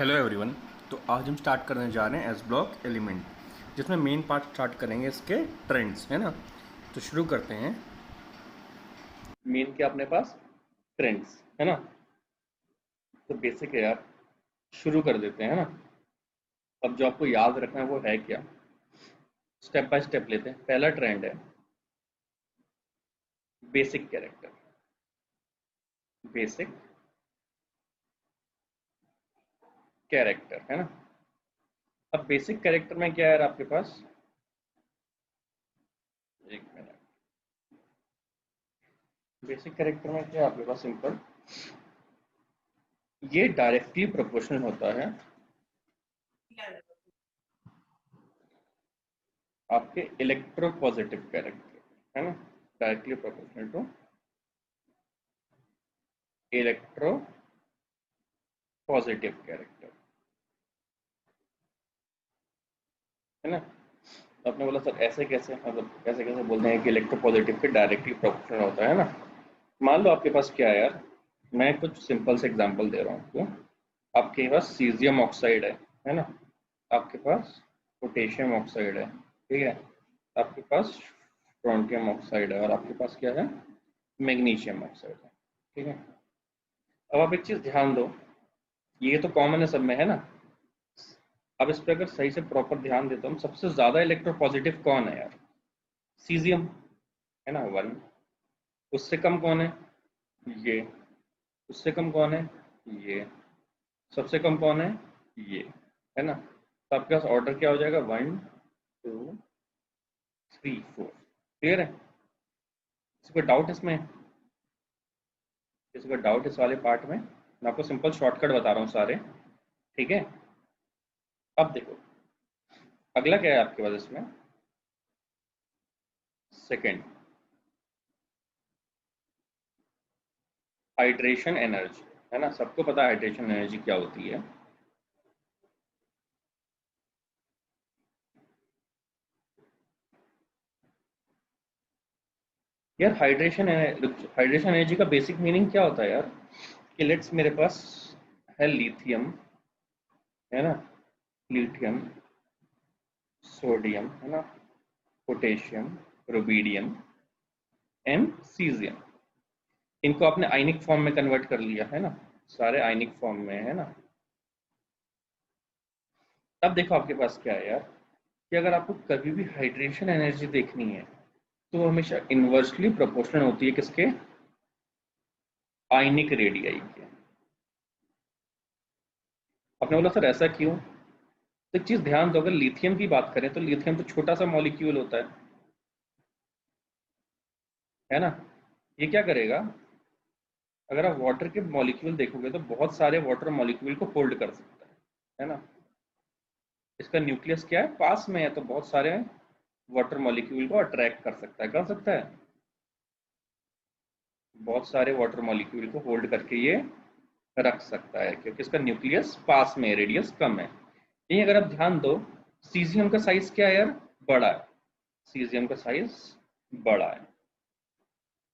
Hello everyone. तो आज हम स्टार्ट करने जा रहे हैं एस ब्लॉक एलिमेंट, जिसमें मेन पार्ट स्टार्ट करेंगे इसके ट्रेंड्स, है ना। तो शुरू करते हैं। मेन क्या अपने पास ट्रेंड्स है ना। तो बेसिक है यार, शुरू कर देते हैं, है ना। अब जो आपको याद रखना है वो है क्या, स्टेप बाय स्टेप लेते हैं। पहला ट्रेंड है बेसिक कैरेक्टर। बेसिक कैरेक्टर है ना। अब बेसिक कैरेक्टर में क्या है यार आपके पास, एक मिनट। बेसिक कैरेक्टर में क्या है आपके पास, सिंपल, ये डायरेक्टली प्रोपोर्शनल होता है आपके इलेक्ट्रोपॉजिटिव कैरेक्टर, है ना। Directly proportional to electro positive character, है ना। आपने बोला सर ऐसे कैसे, मतलब कैसे कैसे बोलते हैं कि इलेक्ट्रो पॉजिटिव के डायरेक्टली प्रोपोर्शनल होता है ना। मान लो आपके पास क्या है यार, मैं कुछ सिंपल से एग्जांपल दे रहा हूँ आपको। आपके पास सीजियम ऑक्साइड है ना। आपके पास पोटेशियम ऑक्साइड है, ठीक है। आपके पास स्ट्रोंटियम ऑक्साइड है और आपके पास क्या है, मैग्नीशियम ऑक्साइड है, ठीक है। अब आप एक चीज ध्यान दो, ये तो कॉमन है सब में, है ना। अब इस पर अगर सही से प्रॉपर ध्यान देते हम, सबसे ज्यादा इलेक्ट्रोपॉजिटिव कौन है यार, सीजियम, है ना, 1। उससे कम कौन है, ये। उससे कम कौन है, ये। सबसे कम कौन है, ये, है ना। तो आपके पास ऑर्डर क्या हो जाएगा, 1 2 3 4। क्लियर है, किसी को डाउट इसमें, किसी को डाउट इस वाले पार्ट में। मैं आपको सिंपल शॉर्टकट बता रहा हूँ सारे, ठीक है। अब देखो अगला क्या है आपके पास इसमें, सेकंड, हाइड्रेशन एनर्जी, है ना। सबको पता है हाइड्रेशन एनर्जी क्या होती है। यार हाइड्रेशन एनर्जी का बेसिक मीनिंग क्या होता है यार, कि लेट्स मेरे पास है लिथियम, है ना, लिथियम, सोडियम, है ना, पोटेशियम, रुबीडियम एंड सीजियम। इनको आपने आयनिक फॉर्म में कन्वर्ट कर लिया, है ना। सारे आयनिक फॉर्म में, है ना। अब देखो आपके पास क्या है यार, कि अगर आपको कभी भी हाइड्रेशन एनर्जी देखनी है तो वो हमेशा इनवर्सली प्रोपोर्शनल होती है किसके, आयनिक रेडियाई के। आपने बोला सर ऐसा क्यों, तो एक चीज ध्यान दो, अगर लिथियम की बात करें तो लिथियम तो छोटा सा मॉलिक्यूल होता है ना। ये क्या करेगा, अगर आप वाटर के मॉलिक्यूल देखोगे तो बहुत सारे वाटर मॉलिक्यूल को होल्ड कर सकता है ना। इसका न्यूक्लियस क्या है, पास में है, तो बहुत सारे वाटर मॉलिक्यूल को अट्रैक्ट कर सकता है, कर सकता है। बहुत सारे वाटर मॉलिक्यूल को होल्ड करके ये रख सकता है, क्योंकि इसका न्यूक्लियस पास में, रेडियस कम है। यही अगर आप ध्यान दो, सीजियम का साइज क्या है यार, बड़ा है। सीजियम का साइज बड़ा है,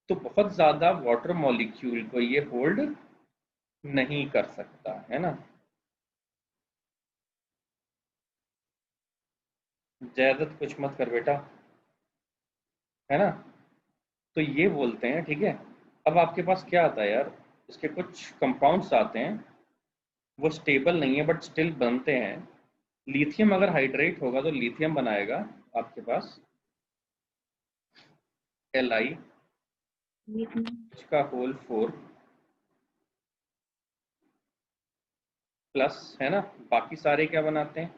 तो बहुत ज्यादा वाटर मॉलिक्यूल को ये होल्ड नहीं कर सकता, है ना। ज्यादा कुछ मत कर बेटा, है ना। तो ये बोलते हैं, ठीक है। अब आपके पास क्या आता है यार, इसके कुछ कंपाउंड्स आते हैं, वो स्टेबल नहीं है बट स्टिल बनते हैं। लिथियम अगर हाइड्रेट होगा तो लिथियम बनाएगा आपके पास Li का होल 4 प्लस, है ना। बाकी सारे क्या बनाते हैं,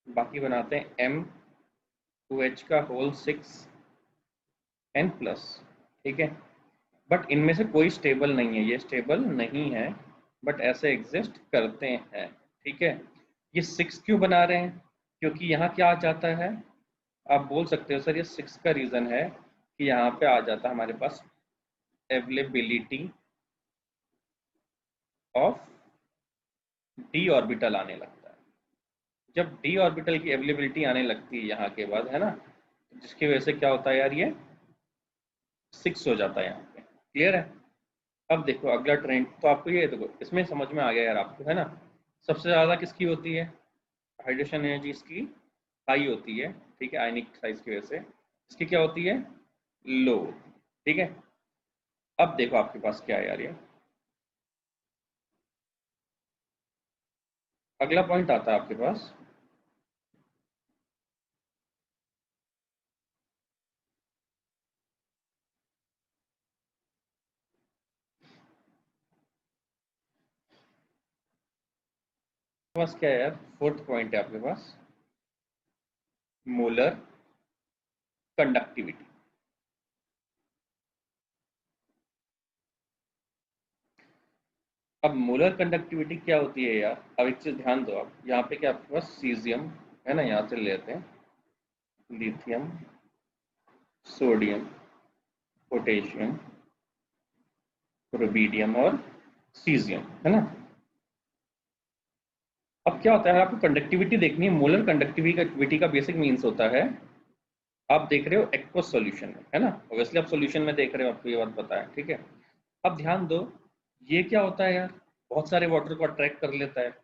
बाकी बनाते हैं M2H का होल 6 N प्लस, ठीक है। बट इनमें से कोई स्टेबल नहीं है, ये स्टेबल नहीं है, बट ऐसे एग्जिस्ट करते हैं, ठीक है। ये 6 क्यों बना रहे हैं, क्योंकि यहाँ क्या आ जाता है, आप बोल सकते हो सर ये 6 का रीजन है कि यहाँ पे आ जाता है हमारे पास अवेलेबिलिटी ऑफ डी ऑर्बिटल आने लगता है। जब डी ऑर्बिटल की अवेलेबिलिटी आने लगती है यहाँ के बाद, है ना, जिसकी वजह से क्या होता है यार, ये 6 हो जाता है यहाँ पे। क्लियर है। अब देखो अगला ट्रेंड, तो आपको ये देखो इसमें समझ में आ गया यार आपको, है ना। सबसे ज़्यादा किसकी होती है? हाइड्रेशन एनर्जी इसकी हाई होती है, ठीक है, आयनिक साइज की वजह से। इसकी क्या होती है? लो। ठीक है, अब देखो आपके पास क्या है यार, ये अगला पॉइंट आता है आपके पास। आपके पास क्या है यार, फोर्थ पॉइंट है आपके पास, मोलर कंडक्टिविटी। अब मोलर कंडक्टिविटी क्या होती है यार? अब एक चीज ध्यान दो, आप यहाँ पे क्या आपके पास सीजियम है ना, यहाँ से लेते हैं लिथियम, सोडियम, पोटेशियम, रुबीडियम और सीजियम, है ना। अब क्या होता है, आपको कंडक्टिविटी देखनी है। मोलर कंडक्टिविटी का बेसिक मीन्स होता है, आप देख रहे हो एक्वस सॉल्यूशन में, है ना, ऑब्वियसली आप सॉल्यूशन में देख रहे हो, आपको ये बात पता है, ठीक है। अब ध्यान दो, ये क्या होता है यार, बहुत सारे वाटर को अट्रैक्ट कर लेता है।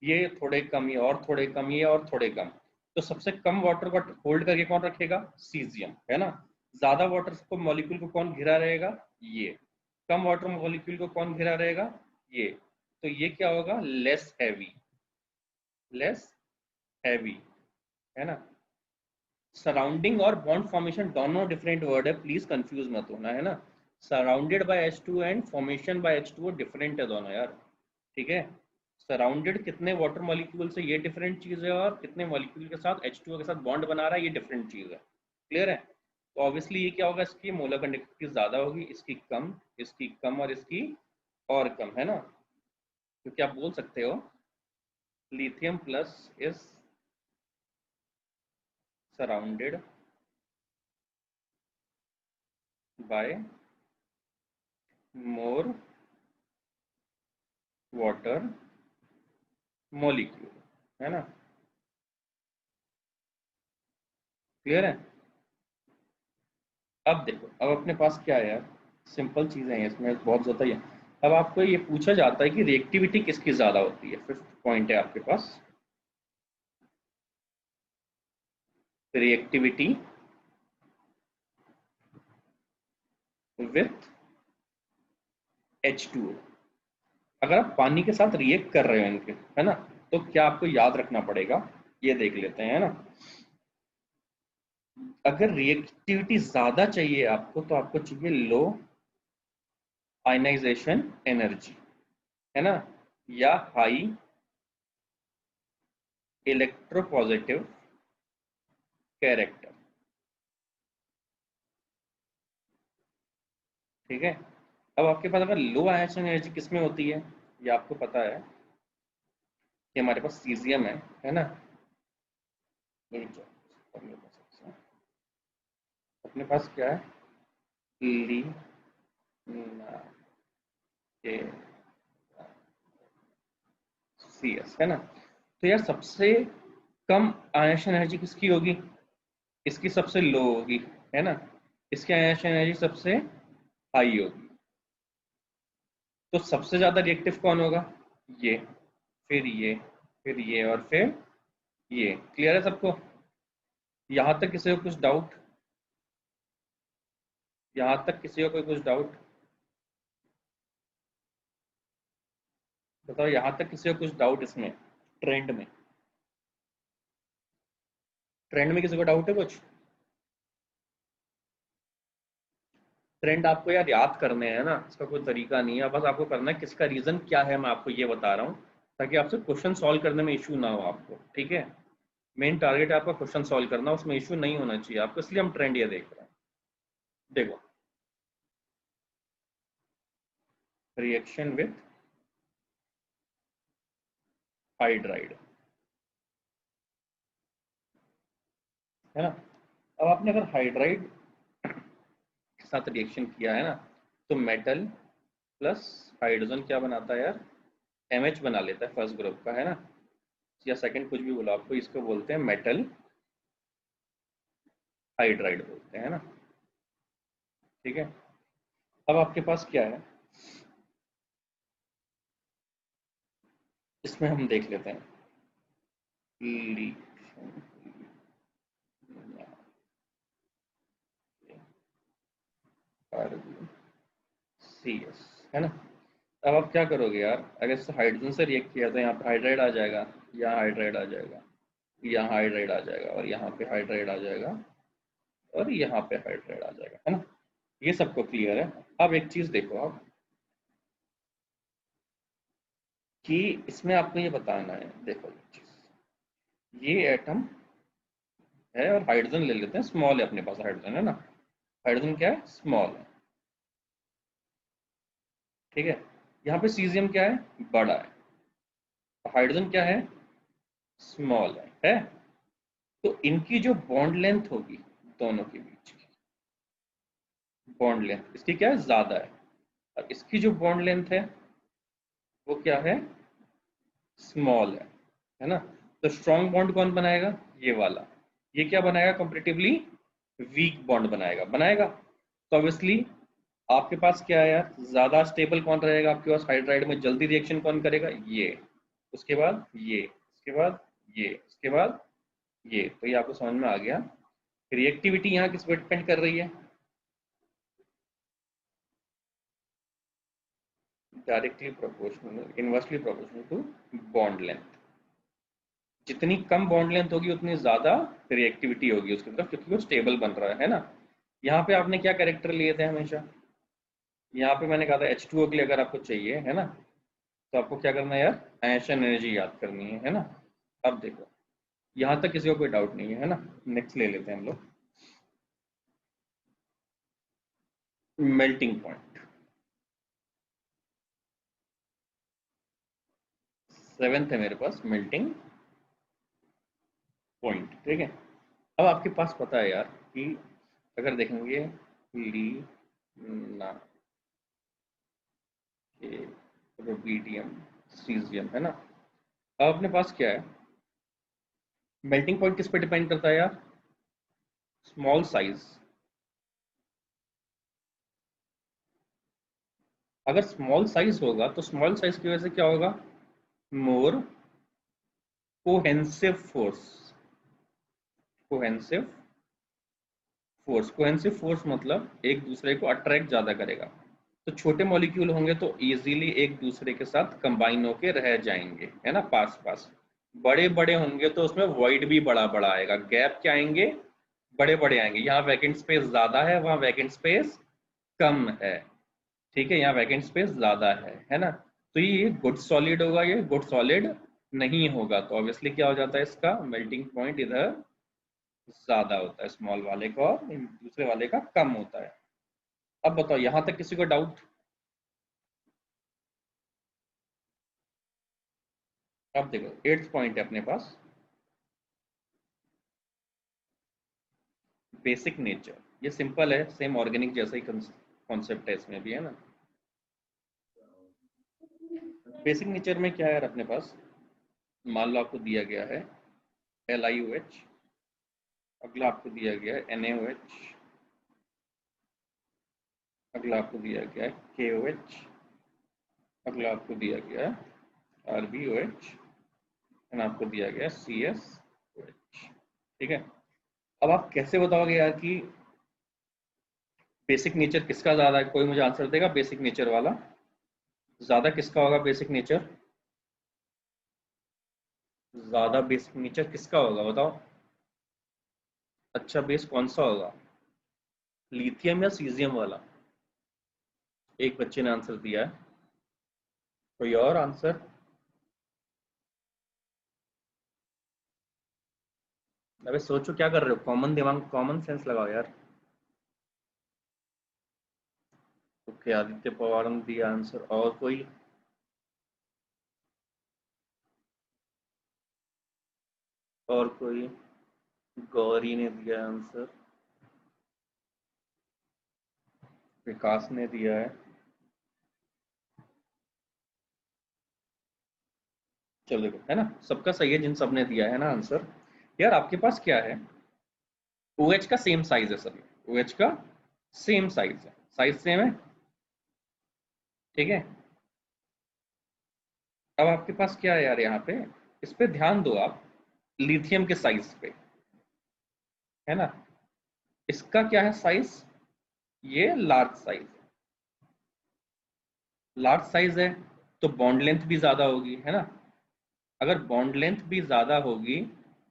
ये थोड़े कम, ये और थोड़े कम, ये और थोड़े कम। तो सबसे कम वाटर को होल्ड करके कौन रखेगा? सीजियम, है ना। ज्यादा वाटर को मॉलिक्यूल को कौन घिरा रहेगा? ये। कम वाटर मॉलिक्यूल को कौन घिरा रहेगा? ये। तो ये क्या होगा? लेस हैवी, लेस हैवी, है ना। सराउंडिंग और बॉन्ड फॉर्मेशन दोनों डिफरेंट वर्ड है, प्लीज कंफ्यूज मत होना, है ना। Surrounded by H2 and formation by H2 different है दोनों यार, ठीक है। सराउंडेड कितने वाटर मॉलिक्यूल से, ये डिफरेंट चीज है, और कितने मॉलिक्यूल के साथ H2O के साथ बॉन्ड बना रहा है, ये डिफरेंट चीज है। क्लियर है? तो ऑब्वियसली ये क्या होगा, इसकी मोलर कंडक्टिविटी ज्यादा होगी, इसकी कम, इसकी कम और इसकी और कम, है ना। क्योंकि आप बोल सकते हो lithium plus is surrounded by more water molecule, है ना। क्लियर है? अब देखो, अब अपने पास क्या है यार, सिंपल चीजें हैं, इसमें बहुत ज्यादा ही है। अब आपको ये पूछा जाता है कि रिएक्टिविटी किसकी ज्यादा होती है। फिफ्थ पॉइंट है आपके पास, रिएक्टिविटी विथ H2O। अगर आप पानी के साथ रिएक्ट कर रहे हो इनके, है ना, तो क्या आपको याद रखना पड़ेगा, ये देख लेते हैं, है ना। अगर रिएक्टिविटी ज्यादा चाहिए आपको, तो आपको चाहिए लो आयनाइजेशन एनर्जी, है ना, या हाई इलेक्ट्रोपॉजिटिव कैरेक्टर, ठीक है। अब आपके पास अगर लो आयनाइजेशन एनर्जी किसमें होती है, ये आपको पता है कि हमारे पास सीजियम है ना। रुक जाओ, अपने पास क्या है, ली के सी एस, है ना। तो यार सबसे कम आयनाइजेशन एनर्जी किसकी होगी? इसकी सबसे लो होगी, है ना। इसकी आयनाइजेशन एनर्जी सबसे हाई होगी। तो सबसे ज्यादा रिएक्टिव कौन होगा? ये, फिर ये, फिर ये और फिर ये। क्लियर है सबको? यहां तक किसी को कुछ डाउट? यहां तक किसी को कोई कुछ डाउट? बताओ, यहां तक किसी को कुछ डाउट इसमें, ट्रेंड में? ट्रेंड में किसी को डाउट है कुछ? ट्रेंड आपको यार याद करने हैं ना, इसका कोई तरीका नहीं है, बस आपको करना है किसका रीजन क्या है, मैं आपको ये बता रहा हूँ, ताकि आपसे क्वेश्चन सॉल्व करने में इशू ना हो आपको, ठीक है। मेन टारगेट है आपका क्वेश्चन सॉल्व करना, उसमें इशू नहीं होना चाहिए आपको, इसलिए हम ट्रेंड ये देख रहे हैं। देखो, रिएक्शन विथ हाइड्राइड, है ना। अब आपने अगर हाइड्राइड के साथ रिएक्शन किया है ना, तो मेटल प्लस हाइड्रोजन क्या बनाता है यार? MH बना लेता है फर्स्ट ग्रुप का, है ना, या सेकंड, कुछ भी बोला आपको, इसको बोलते हैं मेटल हाइड्राइड बोलते हैं, है ना। ठीक है। अब आपके पास क्या है, इसमें हम देख लेते हैं सी एस, है ना। अब आप क्या करोगे यार, अगर इससे हाइड्रोजन से रिएक्ट किया तो यहाँ पे हाइड्राइड आ जाएगा, यहाँ हाइड्राइड आ जाएगा, यहाँ हाइड्राइड आ जाएगा, और यहाँ पे हाइड्राइड आ जाएगा, और यहाँ पे हाइड्राइड आ जाएगा, है ना। ये सबको क्लियर है। अब एक चीज देखो आप, कि इसमें आपको ये बताना है, देखो ये चीज, ये एटम है और हाइड्रोजन ले लेते हैं, स्मॉल है अपने पास हाइड्रोजन, है ना। हाइड्रोजन क्या है, स्मॉल है, ठीक है। यहाँ पे सीजियम क्या है, बड़ा है। हाइड्रोजन क्या है, स्मॉल है। तो इनकी जो बॉन्ड लेंथ होगी, दोनों के बीच की बॉन्ड लेंथ इसकी क्या है, ज्यादा है। और इसकी जो बॉन्ड लेंथ है वो क्या है, स्मॉल है ना। तो स्ट्रॉन्ग बॉन्ड कौन बनाएगा, ये वाला। ये क्या बनाएगा, कंपैरेटिवली वीक बॉन्ड बनाएगा, बनाएगा। तो ऑब्वियसली आपके पास क्या है यार, ज्यादा स्टेबल कौन रहेगा आपके पास, हाइड्राइड में जल्दी रिएक्शन कौन करेगा, ये। उसके बाद ये, उसके बाद ये, उसके बाद ये। तो ये आपको समझ में आ गया। रिएक्टिविटी यहाँ किस पर डिपेंड कर रही है, directly proportional, inversely proportional to bond length. जितनी कम बॉन्ड लेंथ होगी उतनी ज्यादा रिएक्टिविटी होगी उसकी तरफ, क्योंकि वो स्टेबल बन रहा है ना। यहाँ पे आपने क्या कैरेक्टर लिए थे हमेशा, यहाँ पे मैंने कहा था H2O के लिए अगर आपको चाहिए, है ना, तो आपको क्या करना है यार, एशन एनर्जी याद करनी है ना। अब देखो, यहाँ तक किसी को कोई डाउट नहीं है ना। नेक्स्ट ले लेते हैं हम लोग, मेल्टिंग पॉइंट। सेवेंथ है मेरे पास, मेल्टिंग पॉइंट, ठीक है। अब आपके पास पता है यार कि अगर देखेंगे ली ना के रुबीडियम सीजियम, है ना। अब अपने पास क्या है, मेल्टिंग पॉइंट किस पे डिपेंड करता है यार, स्मॉल साइज। अगर स्मॉल साइज होगा तो स्मॉल साइज की वजह से क्या होगा, मोर कोहेंसिव फोर्स। कोहेंसिव फोर्स, कोहेंसिव फोर्स मतलब एक दूसरे को अट्रैक्ट ज्यादा करेगा। तो छोटे मॉलिक्यूल होंगे तो इजीली एक दूसरे के साथ कंबाइन होके रह जाएंगे, है ना, पास पास। बड़े बड़े होंगे तो उसमें वॉइड भी बड़ा बड़ा आएगा, गैप क्या आएंगे, बड़े बड़े आएंगे। यहाँ वैकेंट स्पेस ज्यादा है, वहां वैकेंट स्पेस कम है, ठीक है। यहाँ वैकेंट स्पेस ज्यादा है ना। तो ये गुड सॉलिड होगा, ये गुड सॉलिड नहीं होगा। तो ऑब्वियसली क्या हो जाता है, इसका मेल्टिंग पॉइंट इधर ज्यादा होता है स्मॉल वाले का, और दूसरे वाले का कम होता है। अब बताओ, यहां तक किसी को डाउट। अब देखो एट्थ पॉइंट है अपने पास, बेसिक नेचर। ये सिंपल है, सेम ऑर्गेनिक जैसा ही कॉन्सेप्ट है इसमें भी, है ना। बेसिक नेचर में क्या है अपने पास, मान लो आपको दिया गया है LiOH, अगला आपको दिया गया है NaOH, अगला आपको दिया गया है KOH, अगला आपको दिया गया है RbOH, एंड आपको दिया गया है CsOH, ठीक है। अब आप कैसे बताओगे यार कि बेसिक नेचर किसका ज्यादा है, कोई मुझे आंसर देगा बेसिक नेचर वाला, ज्यादा किसका होगा बेसिक नेचर, ज्यादा बेसिक नेचर किसका होगा बताओ। अच्छा बेस कौन सा होगा, लिथियम या सीजियम वाला। एक बच्चे ने आंसर दिया है, कोई और आंसर। अबे सोचो क्या कर रहे हो, कॉमन दिमाग कॉमन सेंस लगाओ यार। ओके आदित्य पवार ने दिया आंसर, और कोई, और कोई, गौरी ने दिया आंसर, विकास ने दिया है। चलो देखो, है ना, सबका सही है जिन सब ने दिया है ना आंसर। यार आपके पास क्या है, OH का सेम साइज है सभी, OH का सेम साइज है, साइज सेम है, ठीक है। अब आपके पास क्या है यार यहाँ पे, इस पे ध्यान दो आप, लिथियम के साइज पे, है ना। इसका क्या है साइज, ये लार्ज साइज, लार्ज साइज है तो बॉन्ड लेंथ भी ज्यादा होगी, है ना। अगर बॉन्ड लेंथ भी ज्यादा होगी,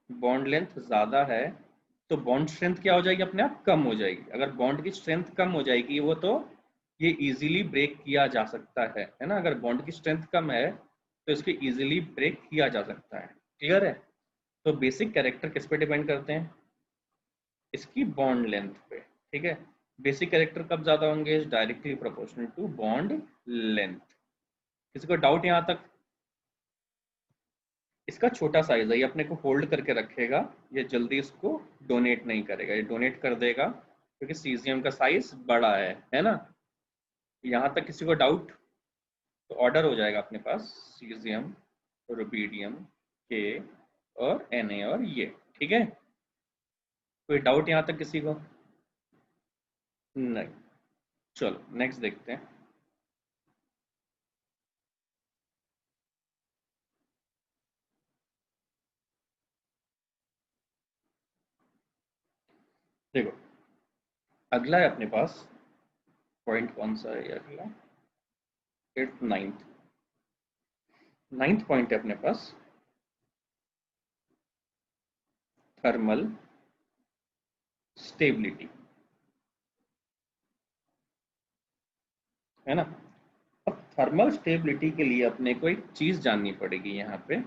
बॉन्ड लेंथ ज्यादा है तो बॉन्ड स्ट्रेंथ क्या हो जाएगी, अपने आप कम हो जाएगी। अगर बॉन्ड की स्ट्रेंथ कम हो जाएगी वो तो ये इजीली ब्रेक किया जा सकता है ना। अगर बॉन्ड की स्ट्रेंथ कम है तो इसको इजीली ब्रेक किया जा सकता है। क्लियर है। तो बेसिक कैरेक्टर किस पे डिपेंड करते हैं, इसकी बॉन्ड लेंथ पे। ठीक है, बेसिक कैरेक्टर कब ज्यादा होंगे, directly proportional to bond length. किसी को डाउट यहां तक। इसका छोटा साइज है, ये अपने को होल्ड करके रखेगा, ये जल्दी इसको डोनेट नहीं करेगा, ये डोनेट कर देगा क्योंकि सीजियम का साइज बड़ा है ना। यहां तक किसी को डाउट, तो ऑर्डर हो जाएगा अपने पास सीजियम, रुबिडियम, के और Na और ये। ठीक है, कोई डाउट यहां तक किसी को, नहीं। चलो नेक्स्ट देखते हैं। देखो अगला है अपने पास, पॉइंट कौन सा है ये अगला, एट्थ नाइन्थ, नाइन्थ पॉइंट है अपने पास, थर्मल स्टेबिलिटी, है ना। अब थर्मल स्टेबिलिटी के लिए अपने को एक चीज जाननी पड़ेगी यहाँ पे,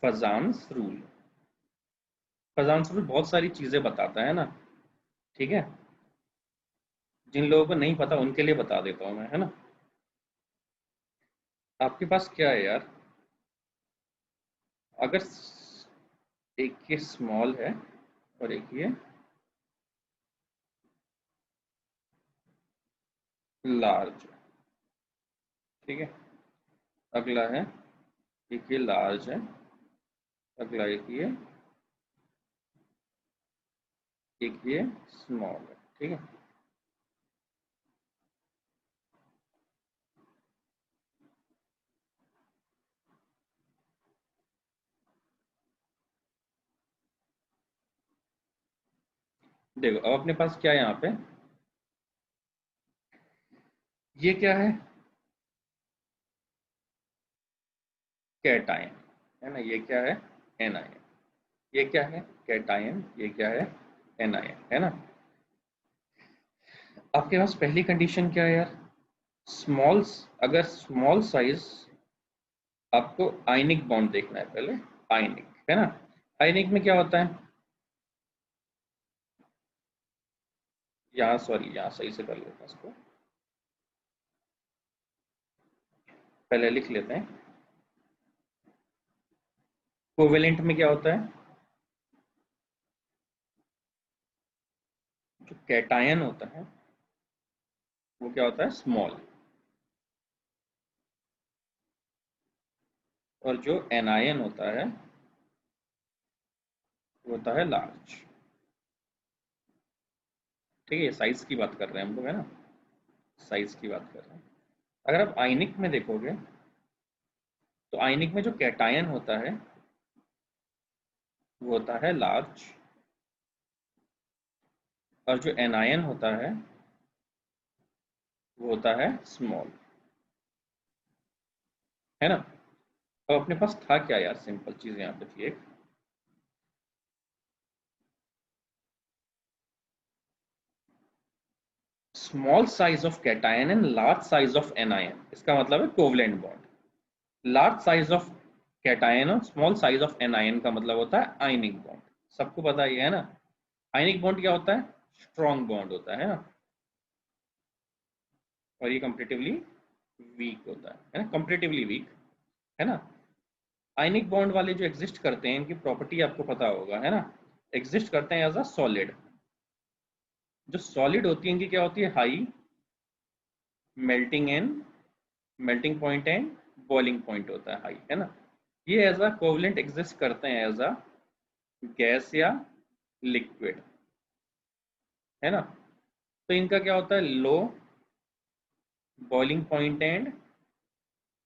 फजान्स रूल। फजान्स रूल बहुत सारी चीजें बताता है ना। ठीक है, जिन लोगों को नहीं पता उनके लिए बता देता हूँ मैं, है ना। आपके पास क्या है यार, अगर एक ये स्मॉल है और एक ये लार्ज है, ठीक है, अगला है एक ये लार्ज है, अगला एक ये स्मॉल है, ठीक है। देखो अब अपने पास क्या है यहाँ पे, ये क्या है, कैटायन, है ना। ये क्या है, एनायन। ये क्या है, कैटायन। ये क्या है, एनायन, है ना। आपके पास पहली कंडीशन क्या है यार, स्मॉल, अगर स्मॉल साइज, आपको आयनिक बॉन्ड देखना है पहले, आयनिक, है ना। आयनिक में क्या होता है, यहाँ सॉरी यहाँ सही से कर लेते हैं इसको, पहले लिख लेते हैं। कोवेलेंट में क्या होता है, जो कैटायन होता है वो क्या होता है, स्मॉल, और जो एनायन होता है वो होता है लार्ज। ठीक है, साइज की बात कर रहे हैं हम लोग, है ना, साइज की बात कर रहे हैं। अगर आप आयनिक में देखोगे तो आयनिक में जो कैटायन होता है वो होता है लार्ज, और जो एनायन होता है वो होता है स्मॉल, है ना। अब अपने पास था क्या यार, सिंपल चीज यहाँ पे थी एक, small size of cation and large size of anion, इसका मतलब है covalent bond. Large size of cation और स्मॉल साइज ऑफ एनायन का मतलब होता है आयनिक बॉन्ड। सबको पता ही है ना। आयनिक बॉन्ड क्या होता है, स्ट्रॉन्ग बॉन्ड होता है ना, और ये कंपेरेटिवली वीक होता है ना, कंपेरेटिवली वीक, है ना। आयनिक बॉन्ड वाले जो एग्जिस्ट करते हैं इनकी प्रॉपर्टी आपको पता होगा, है ना। एग्जिस्ट करते हैं एज अ सॉलिड। जो सॉलिड होती है इनकी क्या होती है, high melting and melting point and boiling point होता है हाई, है ना। ये एज अ कोवलेंट एग्जिस्ट करते हैं एज अ गैस या लिक्विड, है ना। तो इनका क्या होता है, low boiling point and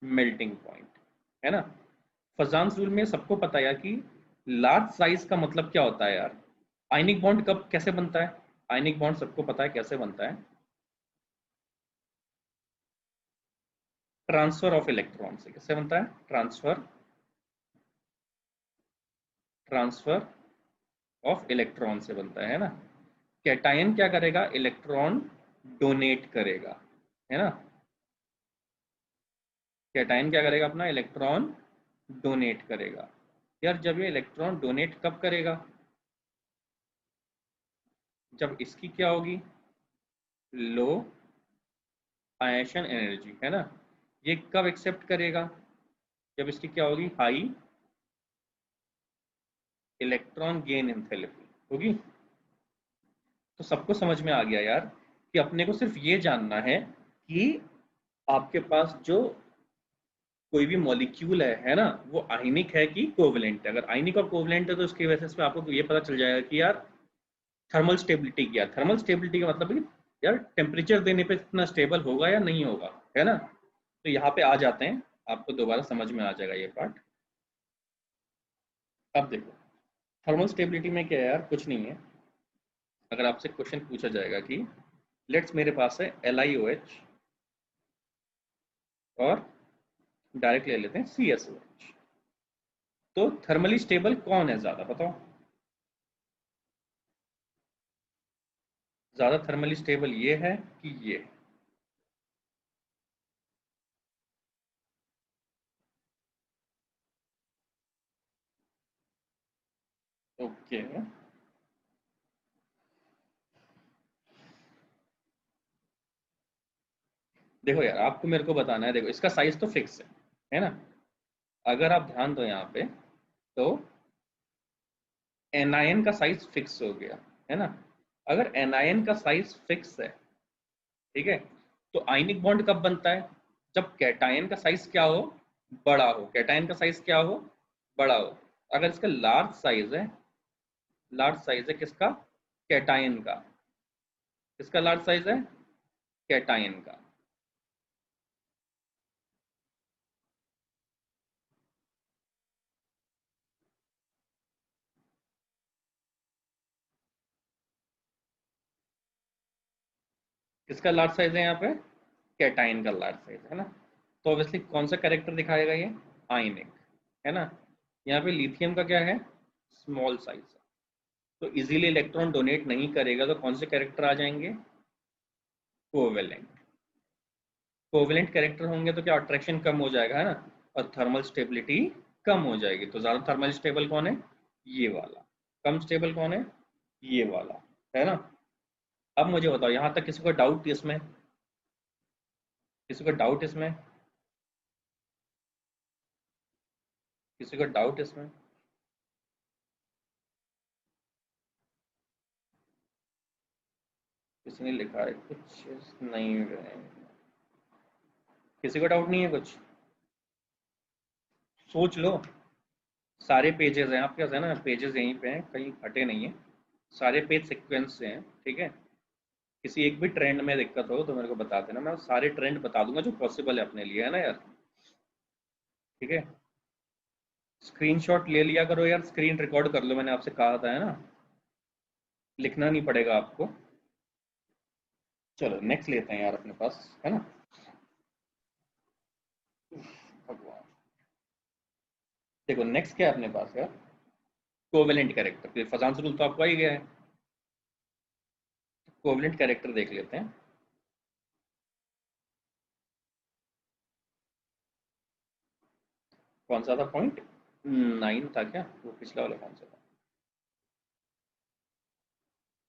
melting point, है ना। फजान्स रूल में सबको पता है यार कि लार्ज साइज का मतलब क्या होता है यार। आयनिक बॉन्ड कब कैसे बनता है, आयनिक बॉन्ड सबको पता है कैसे बनता है, ट्रांसफर ऑफ इलेक्ट्रॉन से। कैसे बनता है, ट्रांसफर ऑफ इलेक्ट्रॉन से बनता है ना। कैटायन क्या करेगा, इलेक्ट्रॉन डोनेट करेगा, है ना। कैटायन क्या करेगा, अपना इलेक्ट्रॉन डोनेट करेगा। यार जब ये इलेक्ट्रॉन डोनेट कब करेगा, जब इसकी क्या होगी, लो आयशन एनर्जी, है ना। ये कब एक्सेप्ट करेगा, जब इसकी क्या होगी, हाई इलेक्ट्रॉन गेन एंथैल्पी होगी। तो सबको समझ में आ गया यार कि अपने को सिर्फ ये जानना है कि आपके पास जो कोई भी मॉलिक्यूल है ना, वो आयनिक है कि कोवलेंट है। अगर आयनिक और कोवलेंट है तो उसकी बेसिस पे आपको ये पता चल जाएगा कि यार थर्मल स्टेबिलिटी क्या है। थर्मल स्टेबिलिटी का मतलब है कि यार टेम्परेचर देने पे कितना स्टेबल होगा या नहीं होगा, है ना। तो यहाँ पे आ जाते हैं, आपको दोबारा समझ में आ जाएगा ये पार्ट। अब देखो थर्मल स्टेबिलिटी में क्या है यार, कुछ नहीं है। अगर आपसे क्वेश्चन पूछा जाएगा कि लेट्स मेरे पास है LiOH और डायरेक्ट ले लेते हैं CSOH, तो थर्मली स्टेबल कौन है ज्यादा, बताओ। ज्यादा थर्मली स्टेबल ये है कि ये। ओके, देखो यार आपको मेरे को बताना है, देखो इसका साइज तो फिक्स है ना। अगर आप ध्यान दो यहाँ पे, तो एनायन का साइज फिक्स हो गया, है ना। अगर एनायन का साइज फिक्स है, ठीक है, तो आयनिक बॉन्ड कब बनता है, जब कैटायन का साइज क्या हो, बड़ा हो। कैटायन का साइज क्या हो, बड़ा हो। अगर इसका लार्ज साइज है, लार्ज साइज है किसका, कैटायन का। किसका लार्ज साइज है, कैटायन का। किसका लार्ज साइज है यहाँ पे, कैटायन का लार्ज साइज, है ना। तो ऑब्वियसली कौन सा कैरेक्टर दिखाएगा ये, आयनिक, है ना। यहाँ पे लिथियम का क्या है, स्मॉल साइज है, तो इजीली इलेक्ट्रॉन डोनेट नहीं करेगा, तो कौन से कैरेक्टर आ जाएंगे, कोवेलेंट। कोवेलेंट कैरेक्टर होंगे तो क्या अट्रैक्शन कम हो जाएगा, है ना, और थर्मल स्टेबिलिटी कम हो जाएगी। तो ज्यादा थर्मल स्टेबल कौन है, ये वाला। कम स्टेबल कौन है, ये वाला, है ना। अब मुझे बताओ यहाँ तक किसी को डाउट इसमें, किसी को डाउट इसमें, किसी को डाउट इसमें। किसी ने लिखा है कुछ नहीं है? किसी को डाउट नहीं है कुछ, सोच लो। सारे पेजेस हैं आपके पास, है ना, पेजेस यहीं पे हैं, कहीं हटे नहीं है। सारे पेज सीक्वेंस से हैं, ठीक है। किसी एक भी ट्रेंड में दिक्कत हो तो मेरे को बता देना, मैं सारे ट्रेंड बता दूंगा जो पॉसिबल है अपने लिए, है ना यार। ठीक है, स्क्रीनशॉट ले लिया करो यार, स्क्रीन रिकॉर्ड कर लो, मैंने आपसे कहा था, है ना। लिखना नहीं पड़ेगा आपको। चलो नेक्स्ट लेते हैं यार अपने पास, है ना। भगवान, देखो नेक्स्ट क्या है अपने पास यार, कोवेलेंट कैरेक्टर। फिर फजांस रूल तो आपको आ ही गया है। कोवेलेंट कैरेक्टर देख लेते हैं। कौन सा था पॉइंट, 9 था क्या, वो पिछला वाला कौन सा था,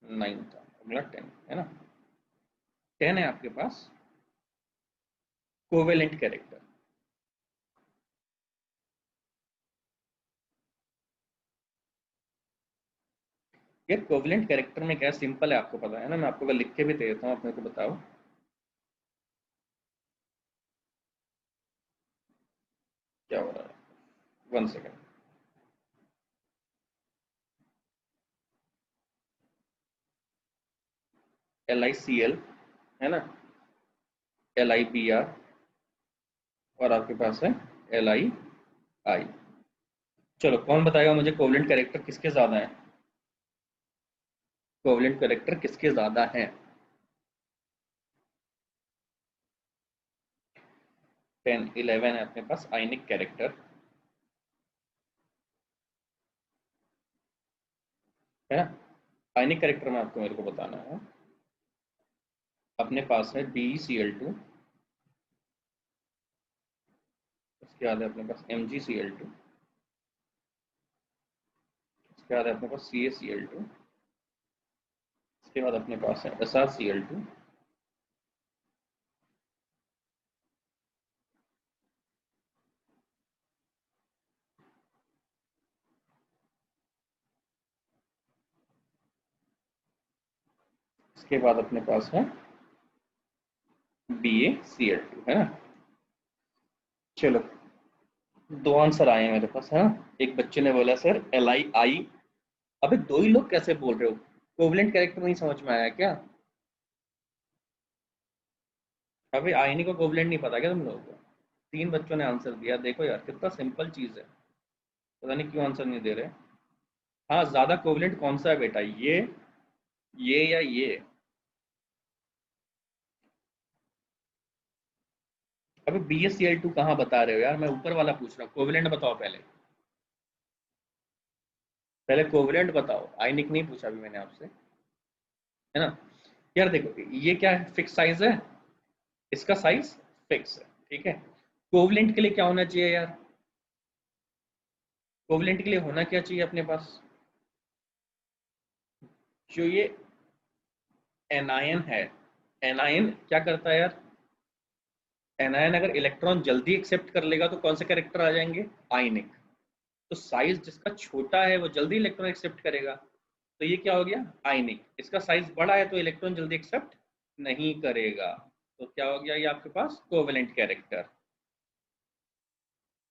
9 था, अगला 10, है ना। 10 है आपके पास कोवेलेंट कैरेक्टर। ये कोवेलेंट कैरेक्टर में क्या सिंपल है, आपको पता है ना, मैं आपको लिख के भी दे देता हूँ, अपने को बताओ क्या हो रहा है। 1 सेकेंड। LiCl, है ना, LIBR और आपके पास है LII। चलो कौन बताएगा मुझे कोवलेंट कैरेक्टर किसके ज्यादा है? कोवलेंट कैरेक्टर किसके ज्यादा है? 10 11 है अपने पास आयनिक कैरेक्टर, है ना। आयनिक कैरेक्टर में आपको मेरे को बताना है, अपने पास है BeCl2, उसके बाद है अपने पास MgCl2, उसके बाद है अपने पास CaCl2, उसके बाद अपने पास है SrCl2, उसके बाद अपने पास है BaCl2, है ना। चलो दो आंसर आए हैं मेरे पास, है ना। एक बच्चे ने बोला सर LII। अबे दो ही लोग कैसे बोल रहे हो? कोवलेंट कैरेक्टर नहीं समझ में आया क्या? अबे आयनी को कोवलेंट नहीं पता क्या तुम लोगों को? तीन बच्चों ने आंसर दिया, देखो यार कितना सिंपल चीज है, पता नहीं क्यों आंसर नहीं दे रहे। हाँ ज्यादा कोवलेंट कौन सा है बेटा, ये या ये? अबे BaCl2 कहाँ बता रहे हो यार, मैं ऊपर वाला पूछ रहा हूँ, कोवलेंट बताओ पहले। पहले कोवलेंट बताओ, आयनिक नहीं पूछा अभी मैंने आपसे, है ना। यार देखो ये क्या है, फिक्स साइज है, इसका साइज फिक्स है, ठीक है। कोवलेंट के लिए क्या होना चाहिए यार? कोवलेंट के लिए होना क्या चाहिए अपने पास? जो ये एनायन है, एनायन क्या करता है यार? एनायन अगर इलेक्ट्रॉन जल्दी एक्सेप्ट कर लेगा तो कौन से कैरेक्टर आ जाएंगे? आयनिक। तो साइज जिसका छोटा है वो जल्दी इलेक्ट्रॉन एक्सेप्ट करेगा, तो ये क्या हो गया? आयनिक। इसका साइज बड़ा है तो इलेक्ट्रॉन जल्दी एक्सेप्ट नहीं करेगा, तो क्या हो गया ये आपके पास? Covalent character.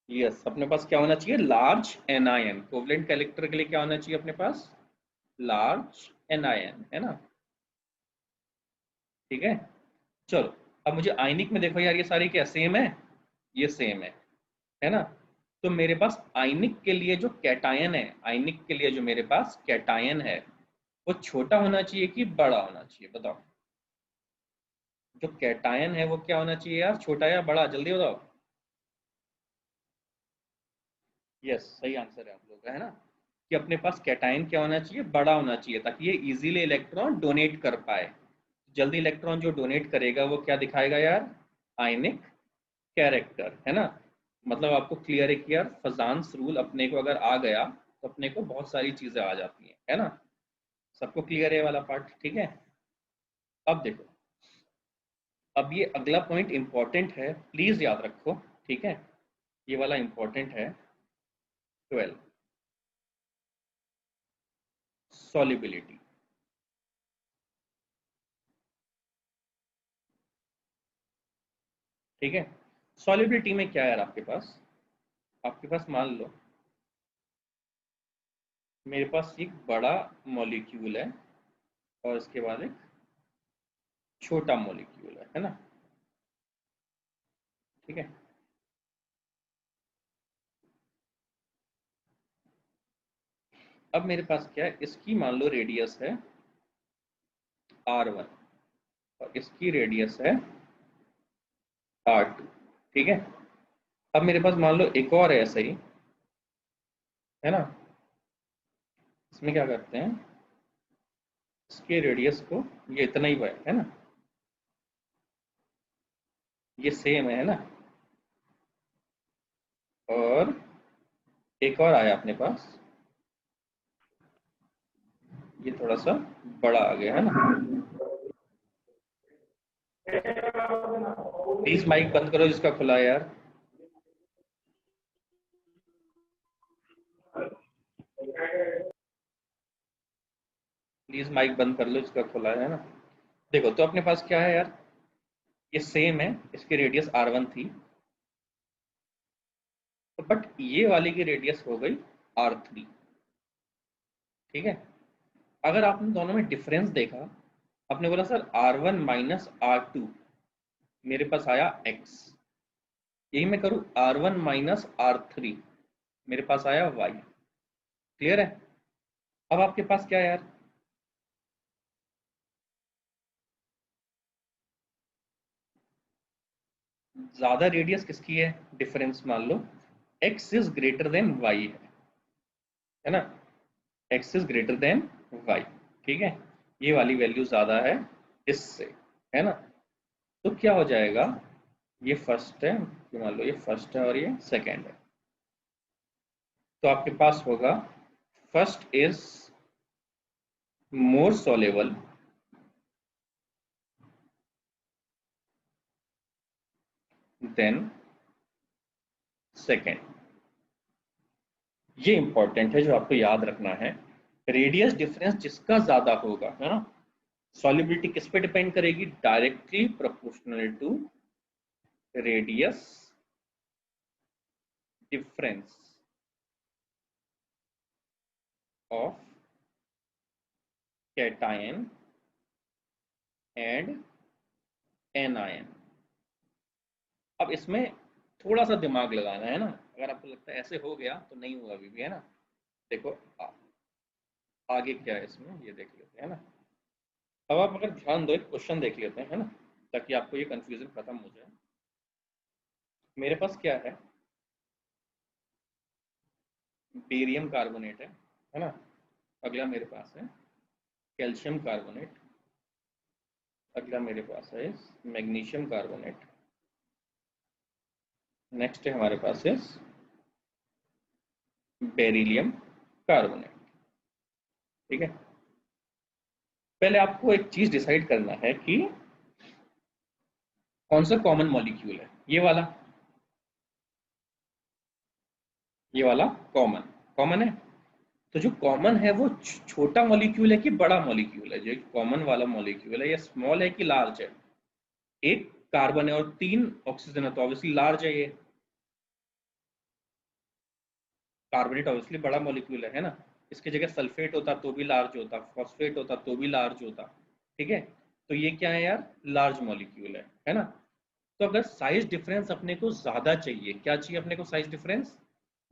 यस, अपने पास क्या होना चाहिए? Large anion. कोवेलेंट कैरेक्टर के लिए क्या होना चाहिए अपने पास? लार्ज एनायन, है ना। ठीक है। चलो अब मुझे आयनिक में देखो यार, ये सारी क्या सेम है? ये सेम है ना। तो मेरे पास आयनिक के लिए जो कैटायन है, आयनिक के लिए जो मेरे पास कैटायन है, वो छोटा होना चाहिए कि बड़ा होना चाहिए, बताओ। जो कैटायन है वो क्या होना चाहिए यार, छोटा या बड़ा, जल्दी बताओ। यस, सही आंसर है आप लोग का, है ना। कि अपने पास कैटायन क्या होना चाहिए? बड़ा होना चाहिए, ताकि ये इजीली इलेक्ट्रॉन डोनेट कर पाए। जल्दी इलेक्ट्रॉन जो डोनेट करेगा वो क्या दिखाएगा यार? आयनिक कैरेक्टर, है ना। मतलब आपको क्लियर है कि यार फजान्स रूल अपने को अगर आ गया तो अपने को बहुत सारी चीजें आ जाती हैं, है ना। सबको क्लियर है ये वाला पार्ट, ठीक है। अब देखो, अब ये अगला पॉइंट इंपॉर्टेंट है, प्लीज याद रखो, ठीक है। ये वाला इंपॉर्टेंट है, 12, सॉल्युबिलिटी। ठीक है। सॉल्युबिलिटी में क्या है यार आपके पास? आपके पास मान लो मेरे पास एक बड़ा मॉलिक्यूल है और इसके बाद एक छोटा मॉलिक्यूल है ना। ठीक है। अब मेरे पास क्या है, इसकी मान लो रेडियस है R1 और इसकी रेडियस है R2, ठीक है। अब मेरे पास मान लो एक और है ऐसा ही, है ना। इसमें क्या करते हैं, इसके रेडियस को, ये इतना ही है ना, ये सेम है ना। और एक और आया अपने पास, ये थोड़ा सा बड़ा आ गया, है ना। प्लीज माइक बंद करो जिसका खुला है यार। प्लीज माइक बंद कर लो जिसका खुला है ना। देखो तो अपने पास क्या है यार, ये सेम है, इसकी रेडियस R1 थी, बट ये वाले की रेडियस हो गई R3, ठीक है। अगर आपने दोनों में डिफरेंस देखा, आपने बोला सर R1 माइनस R2, मेरे पास आया x, यही मैं करूं R1 माइनस R3, मेरे पास आया y। क्लियर है? अब आपके पास क्या है यार, ज्यादा रेडियस किसकी है, डिफरेंस मान लो x is greater than y है ना, x is greater than y। ठीक है, ये वाली वैल्यू ज्यादा है इससे, है ना। तो क्या हो जाएगा, ये फर्स्ट है, ये मान लो ये फर्स्ट है और ये सेकंड है, तो आपके पास होगा first is more soluble than second. ये इंपॉर्टेंट है जो आपको याद रखना है, रेडियस डिफरेंस जिसका ज्यादा होगा, है ना, सॉल्युबिलिटी किस पे डिपेंड करेगी, directly proportional to radius difference of cation and anion. अब इसमें थोड़ा सा दिमाग लगाना है ना, अगर आपको लगता है ऐसे हो गया तो नहीं हुआ अभी भी, है ना। देखो आगे क्या है इसमें ये देख लेते हैं ना। अब आप अगर ध्यान दो एक क्वेश्चन देख लेते हैं, है ना, ताकि आपको ये कंफ्यूजन खत्म हो जाए। मेरे पास क्या है, बेरियम कार्बोनेट है ना, अगला मेरे पास है कैल्शियम कार्बोनेट, अगला मेरे पास है मैग्नीशियम कार्बोनेट, नेक्स्ट है हमारे पास है बेरिलियम कार्बोनेट। ठीक है, पहले आपको एक चीज डिसाइड करना है कि कौन सा कॉमन मॉलिक्यूल है, ये वाला कॉमन कॉमन है। तो जो कॉमन है वो छोटा मॉलिक्यूल है कि बड़ा मॉलिक्यूल है, जो कॉमन वाला मॉलिक्यूल है ये स्मॉल है कि लार्ज है। एक कार्बन है और 3 ऑक्सीजन है तो ऑब्वियसली लार्ज है ये। कार्बोनेट ऑब्वियसली बड़ा मॉलिक्यूल है ना, इसकी जगह सल्फेट होता तो भी लार्ज होता, फॉस्फेट होता तो भी लार्ज होता। ठीक है, तो ये क्या है यार, लार्ज मॉलिक्यूल है ना। तो अगर साइज डिफरेंस अपने को ज्यादा चाहिए, क्या चाहिए अपने को, साइज डिफरेंस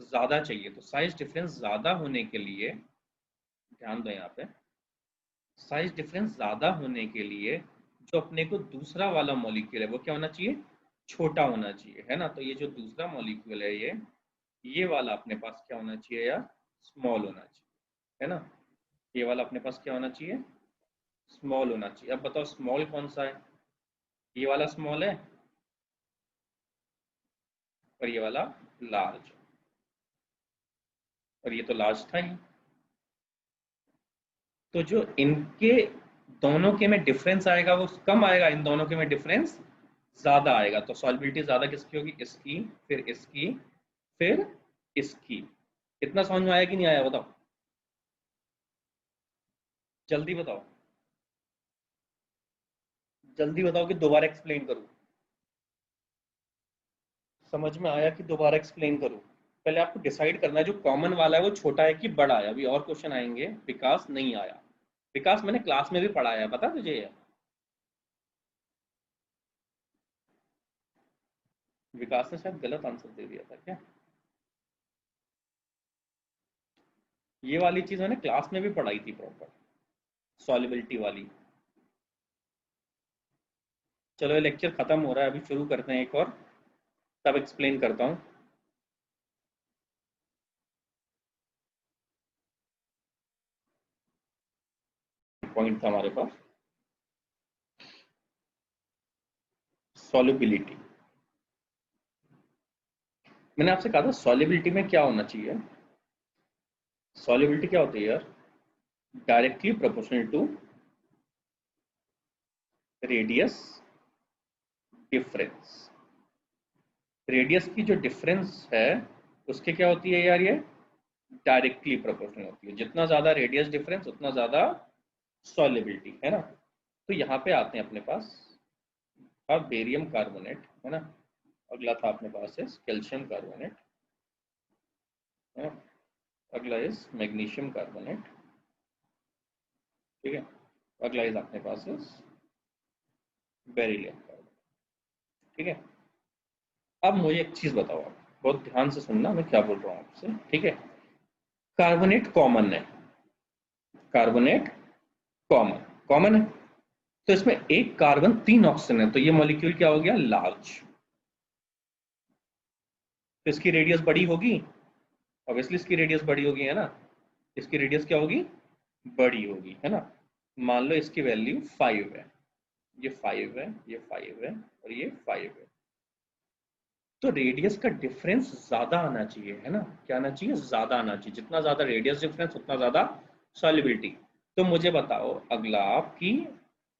ज्यादा चाहिए, तो साइज डिफरेंस ज्यादा होने के लिए ध्यान दो यहाँ पे, साइज डिफरेंस ज्यादा होने के लिए जो अपने को दूसरा वाला मॉलिक्यूल है वो क्या होना चाहिए, छोटा होना चाहिए, है ना। तो ये जो दूसरा मॉलिक्यूल है ये वाला अपने पास क्या होना चाहिए यार, स्मॉल होना चाहिए, है ना। ये वाला अपने पास क्या होना चाहिए, स्मॉल होना चाहिए। अब बताओ स्मॉल कौन सा है, ये वाला स्मॉल है और ये वाला लार्ज, और ये तो लार्ज था ही। तो जो इनके दोनों के में डिफरेंस आएगा वो कम आएगा, इन दोनों के में डिफरेंस ज्यादा आएगा। तो सॉल्बिलिटी ज्यादा किसकी होगी, इसकी, फिर इसकी, फिर इसकी। इतना समझ में आया कि नहीं आया बताओ, जल्दी बताओ, जल्दी बताओ कि दोबारा एक्सप्लेन करूं, समझ में आया कि दोबारा एक्सप्लेन करूं। पहले आपको डिसाइड करना है जो कॉमन वाला है वो छोटा है कि बड़ा है। अभी और क्वेश्चन आएंगे, विकास नहीं आया, विकास मैंने क्लास में भी पढ़ाया है, पता तुझे ये? विकास ने शायद गलत आंसर दे दिया था क्या, ये वाली चीज मैंने क्लास में भी पढ़ाई थी प्रॉपर, सॉल्युबिलिटी वाली। चलो ये लेक्चर खत्म हो रहा है, अभी शुरू करते हैं एक और, तब एक्सप्लेन करता हूँ। पॉइंट था हमारे पास सॉल्युबिलिटी, मैंने आपसे कहा था सॉल्युबिलिटी में क्या होना चाहिए, सॉल्युबिलिटी क्या होती है यार, directly proportional to radius difference. Radius की जो डिफरेंस है उसके क्या होती है यार, ये डायरेक्टली प्रोपोर्शनल होती है, जितना ज्यादा रेडियस डिफरेंस उतना ज्यादा सॉल्युबिलिटी, है ना। तो यहाँ पे आते हैं अपने पास, अब बेरियम कार्बोनेट है ना, अगला था अपने पास है कैल्शियम कार्बोनेट, है ना, अगला इज मैग्नीशियम कार्बोनेट। ठीक है, अगला इज अपने पास है बेरिलियम कार्बोनेट। ठीक है। अब मुझे एक चीज बताओ, आप बहुत ध्यान से सुनना मैं क्या बोल रहा हूँ आपसे, ठीक है। कार्बोनेट कॉमन है, कार्बोनेट कॉमन, कॉमन है, तो इसमें एक कार्बन 3 ऑक्सीजन है, तो ये मॉलिक्यूल क्या हो गया, लार्ज। तो इसकी रेडियस बड़ी होगी, ऑब्वियसली इसकी रेडियस बड़ी होगी, है ना। इसकी रेडियस क्या होगी, बड़ी होगी, है ना। मान लो इसकी वैल्यू 5 है, ये 5 है, ये 5 है, और ये 5 है। तो रेडियस का डिफरेंस ज्यादा आना चाहिए, है ना। क्या आना चाहिए, ज्यादा आना चाहिए। जितना ज्यादा रेडियस डिफरेंस उतना ज्यादा सॉल्युबिलिटी। तो मुझे बताओ अगला, आपकी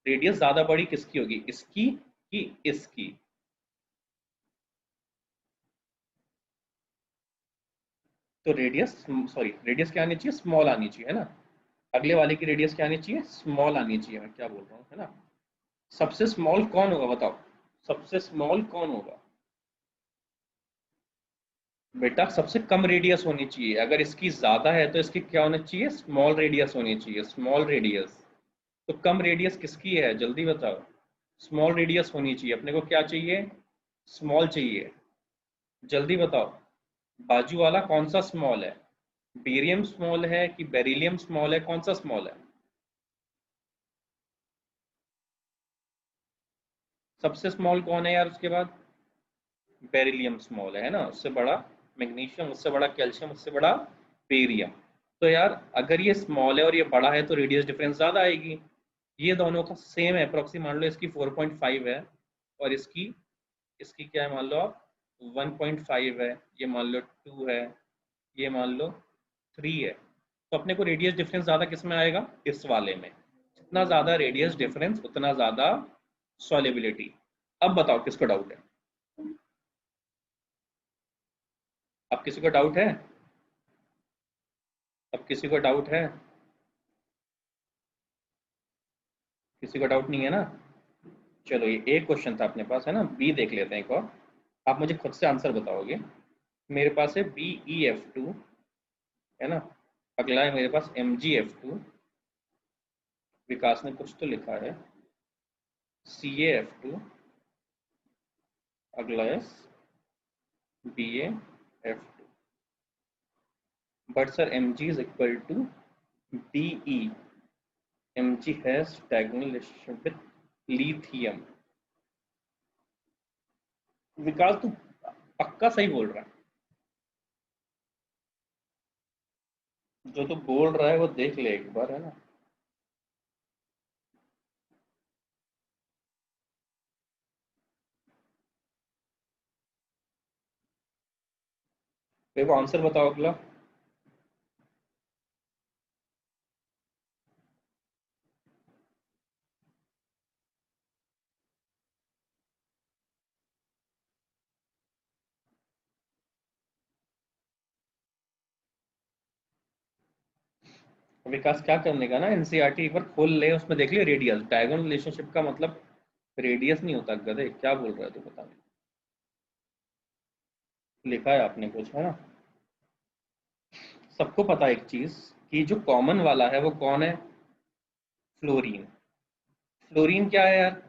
रेडियस ज्यादा बड़ी किसकी होगी, इसकी कि इसकी। तो रेडियस, सॉरी, रेडियस क्या आनी चाहिए, स्मॉल आनी चाहिए, है ना। अगले वाले की रेडियस क्या आनी चाहिए, स्मॉल आनी चाहिए, मैं क्या बोल रहा हूँ, है ना। सबसे स्मॉल कौन होगा बताओ, सबसे स्मॉल कौन होगा। बेटा सबसे कम रेडियस होनी चाहिए, अगर इसकी ज्यादा है तो इसकी क्या होनी चाहिए, स्मॉल रेडियस होनी चाहिए, स्मॉल रेडियस। तो कम रेडियस किसकी है, जल्दी बताओ। स्मॉल रेडियस होनी चाहिए, अपने को क्या चाहिए, स्मॉल चाहिए, जल्दी बताओ। बाजू वाला कौन सा स्मॉल है, बेरियम स्मॉल है कि बेरिलियम स्मॉल है, कौन सा स्मॉल है। सबसे स्मॉल कौन है यार उसके बाद, बेरिलियम स्मॉल है ना, उससे बड़ा मैग्नीशियम, उससे बड़ा कैल्शियम, उससे बड़ा बेरियम। तो यार अगर ये स्मॉल है और ये बड़ा है तो रेडियस डिफरेंस ज्यादा आएगी। ये दोनों का सेम है अप्रोक्सी, मान लो इसकी 4.5 है और इसकी इसकी क्या है मान लो आप, 1.5 है, ये मान लो 2 है, ये मान लो 3 है। तो अपने को रेडियस डिफरेंस ज्यादा किस में आएगा, इस वाले में। जितना ज्यादा रेडियस डिफरेंस उतना ज्यादा सॉल्युबिलिटी। अब बताओ किसको डाउट है, अब किसी को डाउट है, अब किसी को डाउट है, किसी को डाउट नहीं है ना। चलो ये एक क्वेश्चन था अपने पास, है ना। बी देख लेते हैं एक और, आप मुझे खुद से आंसर बताओगे। मेरे पास है BeF2, है ना। अगला है मेरे पास MgF2, विकास ने कुछ तो लिखा है, CaF2, अगला है BaF2। But sir Mg is equal to De, Mg has diagonal relationship with lithium. Vikas तू पक्का सही बोल रहा है, जो तू बोल रहा है वो देख ले एक बार, है ना। देखो आंसर बताओ अगला। विकास क्या करने का ना, एनसीईआरटी एक बार खोल ले, उसमें देख ले रेडियस, डायगोनल रिलेशनशिप का मतलब रेडियस नहीं होता गधे, क्या बोल रहा है तू, बता नहीं। लिखा है आपने कुछ, है ना। सबको पता है एक चीज, कि जो कॉमन वाला है वो कौन है, फ्लोरीन। फ्लोरीन क्या है यार,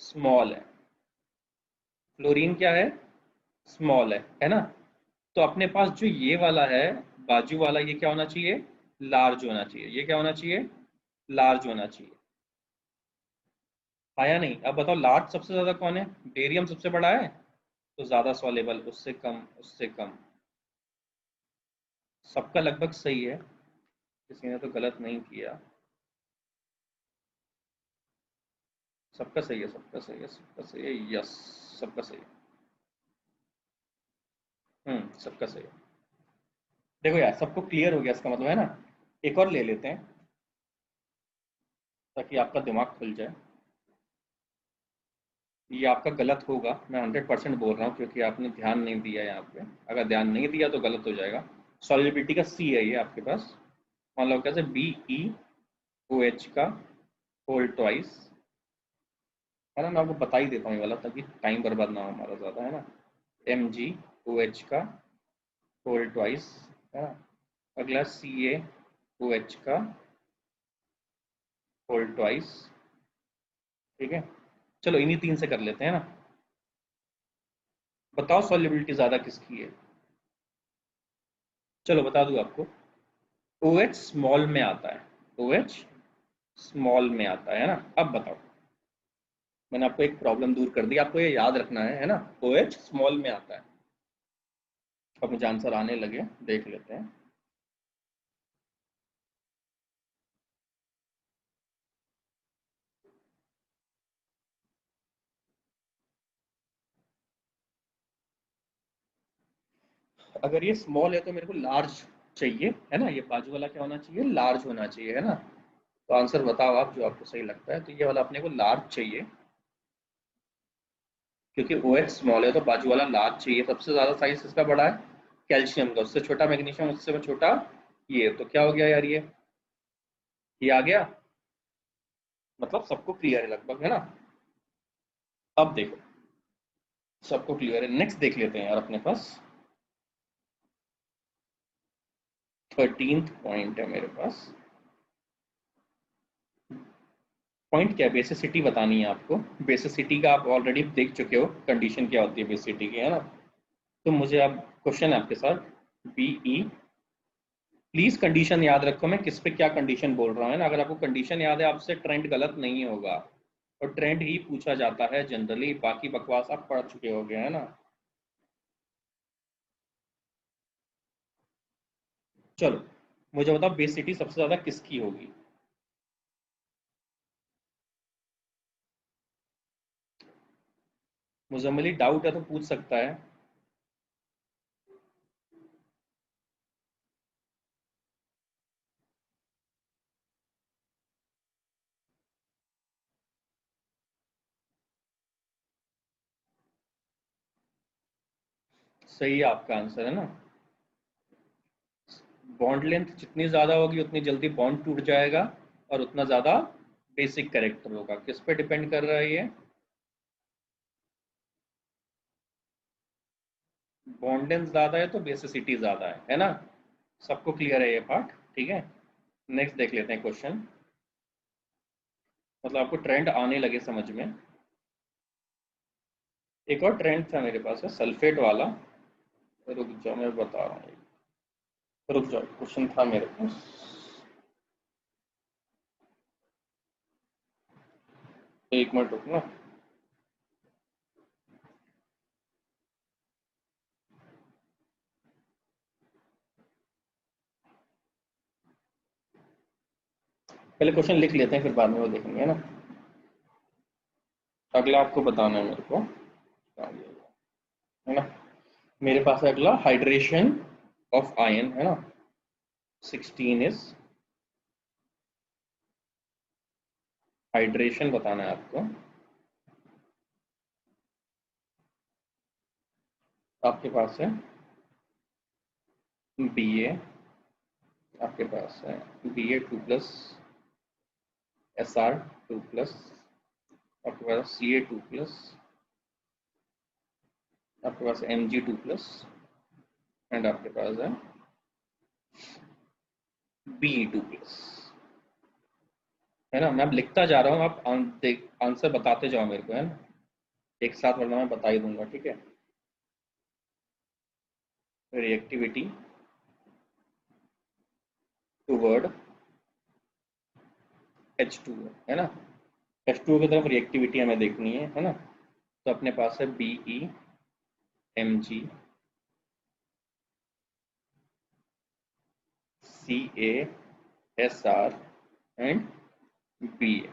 स्मॉल है। फ्लोरीन क्या है, स्मॉल है ना। तो अपने पास जो ये वाला है, बाजू वाला, ये क्या होना चाहिए, लार्ज होना चाहिए, ये क्या होना चाहिए, लार्ज होना चाहिए। आया नहीं, अब बताओ लार्ज सबसे ज्यादा कौन है, बेरियम सबसे बड़ा है, तो ज्यादा सॉलेबल, उससे कम, उससे कम। सबका लगभग सही है, किसी ने तो गलत नहीं किया। सबका सही है, सबका सही है, सबका सही है, यस, सबका सही है। सबका सही है। देखो यार सबको क्लियर हो गया इसका मतलब, है ना। एक और ले लेते हैं ताकि आपका दिमाग खुल जाए। ये आपका गलत होगा, मैं 100% बोल रहा हूँ, क्योंकि आपने ध्यान नहीं दिया यहाँ पे। अगर ध्यान नहीं दिया तो गलत हो जाएगा। सॉल्युबिलिटी का सी है ये आपके पास, मान लो कैसे, BeOH का होल ट्वाइस, है ना। मैं आपको बता ही देता हूँ ये वाला, ताकि टाइम बर्बाद ना हो हमारा ज़्यादा, है ना। MgOH का होल ट्वाइस, है ना। अगला CaOH का होल ट्वाइस, ठीक है। चलो इन्हीं तीन से कर लेते हैं ना। बताओ सॉल्युबिलिटी ज्यादा किसकी है। चलो बता दूं आपको, OH स्मॉल में आता है, OH स्मॉल में आता है ना। अब बताओ, मैंने आपको एक प्रॉब्लम दूर कर दी, आपको ये याद रखना है ना, OH स्मॉल में आता है। अब मुझे आंसर आने लगे, देख लेते हैं। अगर ये स्मॉल है तो मेरे को लार्ज चाहिए, है ना। ये बाजू वाला क्या होना चाहिए, लार्ज होना चाहिए, है ना। तो आंसर बताओ आप, जो आपको सही लगता है। तो ये वाला अपने को लार्ज चाहिए, क्योंकि OH स्मॉल है तो बाजू वाला लार्ज चाहिए। सबसे ज्यादा साइज इसका बड़ा है कैल्शियम का, उससे छोटा मैग्नीशियम, उससे छोटा ये। तो क्या हो गया यार, ये आ गया। मतलब सबको क्लियर है लगभग, है ना। अब देखो, सबको क्लियर है। नेक्स्ट देख लेते हैं यार, अपने पास 13th पॉइंट है मेरे पास। पॉइंट क्या है, बेसिसिटी बतानी है आपको। बेसिसिटी का आप ऑलरेडी देख चुके हो, कंडीशन क्या होती है बेसिसिटी की, है ना। तो मुझे अब क्वेश्चन है आपके साथ, BE। प्लीज कंडीशन याद रखो, मैं किस पे क्या कंडीशन बोल रहा हूँ, है ना। अगर आपको कंडीशन याद है, आपसे ट्रेंड गलत नहीं होगा। और ट्रेंड ही पूछा जाता है जनरली, बाकी बकवास आप पढ़ चुके होगे, है ना। चलो मुझे बताओ, बेसिसिटी सबसे ज्यादा किसकी होगी। मुजम्मिली डाउट है तो पूछ सकता है। सही है आपका आंसर, है ना। बॉन्ड लेंथ जितनी ज्यादा होगी उतनी जल्दी बॉन्ड टूट जाएगा, और उतना ज्यादा बेसिक कैरेक्टर होगा। किस पे डिपेंड कर रहा है ये, बॉन्ड लेंथ ज्यादा है तो बेसिसिटी ज्यादा है ना। सबको क्लियर है ये पार्ट, ठीक है। नेक्स्ट देख लेते हैं क्वेश्चन। मतलब आपको ट्रेंड आने लगे समझ में। एक और ट्रेंड था मेरे पास है, सल्फेट वाला। रुक जाओ मैं बता रहा हूँ, रुक जाओ, क्वेश्चन था मेरे पास। एक मिनट रुकना। पहले क्वेश्चन लिख लेते हैं, फिर बाद में वो देखेंगे, है ना। अगला आपको बताना है मेरे को, है ना। मेरे पास है अगला, हाइड्रेशन ऑफ आयन, है ना। 16 इज, हाइड्रेशन बताना है आपको। आपके पास है BA, आपके पास है BA2+, SR2+, आपके पास CA2+, आपके पास Mg2+, एंड आपके पास है Be2+, है ना। मैं अब लिखता जा रहा हूँ, आप आंसर बताते जाओ मेरे को, है ना, एक साथ, वरना मैं बता ही दूंगा, ठीक है। रिएक्टिविटी टूवर्ड H2O, है ना। H2O की तरफ रिएक्टिविटी हमें देखनी है ना। तो अपने पास है BeMg, CaSR एंड Ba।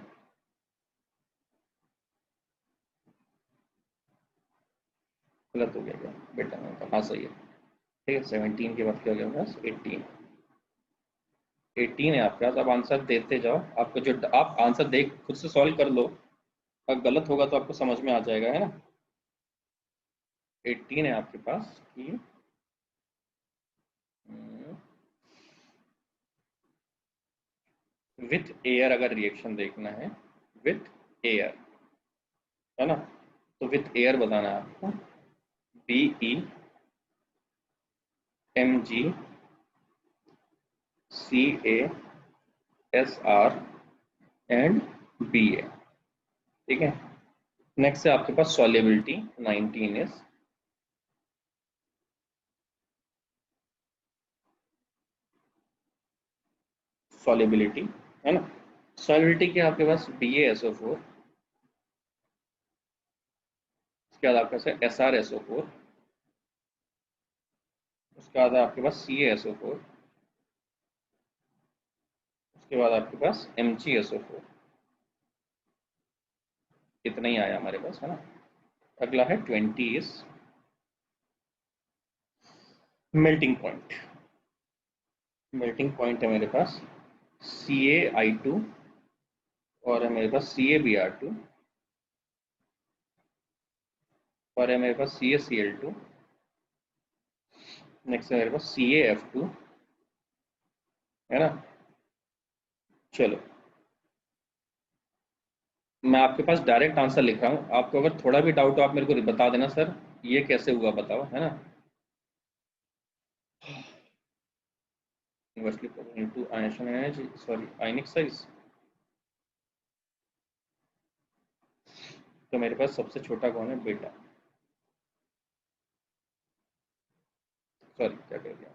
गलत हो गया क्या बेटा, हाँ सही है, ठीक है। 17 के बाद क्या हो गया बस, 18। 18 है आपके पास। अब आंसर देते जाओ, आपको जो आप आंसर देख खुद से सॉल्व कर लो, अगर गलत होगा तो आपको समझ में आ जाएगा, है ना। 18 है आपके पास कि विथ एयर अगर रिएक्शन देखना है, विथ एयर, है ना। तो विथ एयर बताना है आपको, BeMg, CaSR एंड Ba, ठीक है। नेक्स्ट है आपके पास सॉल्युबिलिटी 19 इज सॉल्युबिलिटी, है ना। सॉल्युबिलिटी के आपके पास BaSO4, उसके बाद आपके पास SrSO4, उसके बाद आपके पास CaSO4, उसके बाद आपके पास MgSO4। इतना ही आया हमारे पास, है ना। अगला है 20 is melting point. Melting point है मेरे पास CaI2, और है मेरे पास CaBr2, और है मेरे पास CaCl2, नेक्स्ट है मेरे पास CaF2, है ना। चलो, मैं आपके पास डायरेक्ट आंसर लिख रहा हूँ, आपको अगर थोड़ा भी डाउट हो आप मेरे को बता देना, सर ये कैसे हुआ बताओ, है ना। Inversely proportional to ionic energy, sorry ionic size. तो मेरे पास सबसे छोटा कौन है, बेटा, सॉरी क्या कह दिया।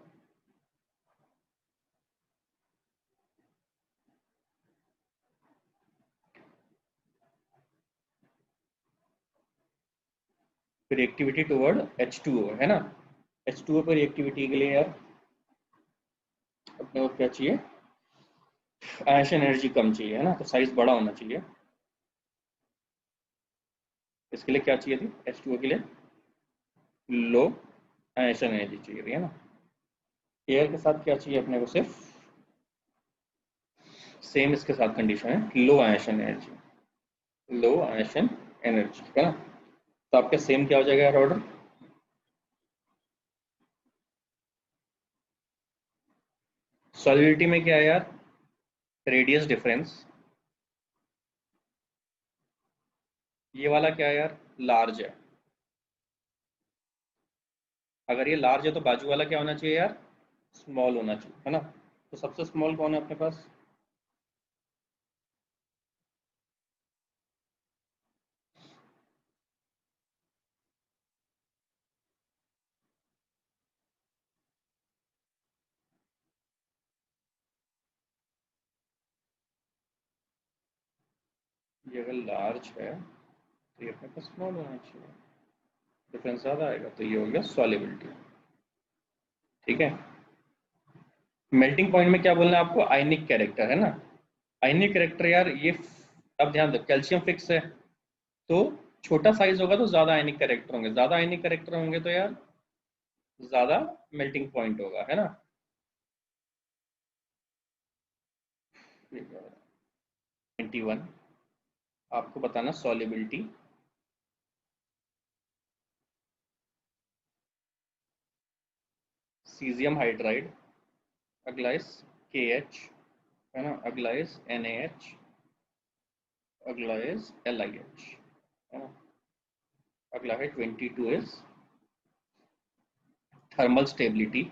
रिएक्टिविटी टुवर्ड H2O, है ना। H2O पर रिएक्टिविटी के लिए यार अपने को क्या चाहिए, आयनिक एनर्जी कम चाहिए, है ना, तो साइज बड़ा होना चाहिए। इसके लिए क्या चाहिए थी, H2O के लिए लो आयनिक एनर्जी चाहिए थी, है ना। एयर के साथ क्या चाहिए अपने को, सिर्फ सेम इसके साथ कंडीशन है, लो आयनिक एनर्जी, लो आयनिक एनर्जी, है ना। तो आपका सेम क्या हो जाएगा यार ऑर्डर, सॉलिडिटी में क्या है यार, रेडियस डिफरेंस। ये वाला क्या है यार, लार्ज है। अगर ये लार्ज है तो बाजू वाला क्या होना चाहिए यार, स्मॉल होना चाहिए, है ना। तो सबसे स्मॉल कौन है अपने पास, ये अगर लार्ज है तो ये अपने पास स्मॉल होना चाहिए, डिफरेंस ज़्यादा आएगा, तो ये हो गया सॉल्युबिलिटी। ठीक है। मेल्टिंग पॉइंट में क्या बोलना है आपको, आयनिक कैरेक्टर, है ना। आयनिक कैरेक्टर यार ये, अब ध्यान दो कैल्शियम फिक्स है, तो छोटा साइज होगा तो ज्यादा आयनिक कैरेक्टर होंगे, ज्यादा आयनिक कैरेक्टर होंगे तो यार ज्यादा मेल्टिंग पॉइंट होगा, है ना। 21, आपको बताना सॉल्युबिलिटी सीजियम हाइड्राइड, अगला इज KH, है ना, अगला इज NaH, अगला इज LiH, है ना। अगला है 22 इज थर्मल स्टेबिलिटी।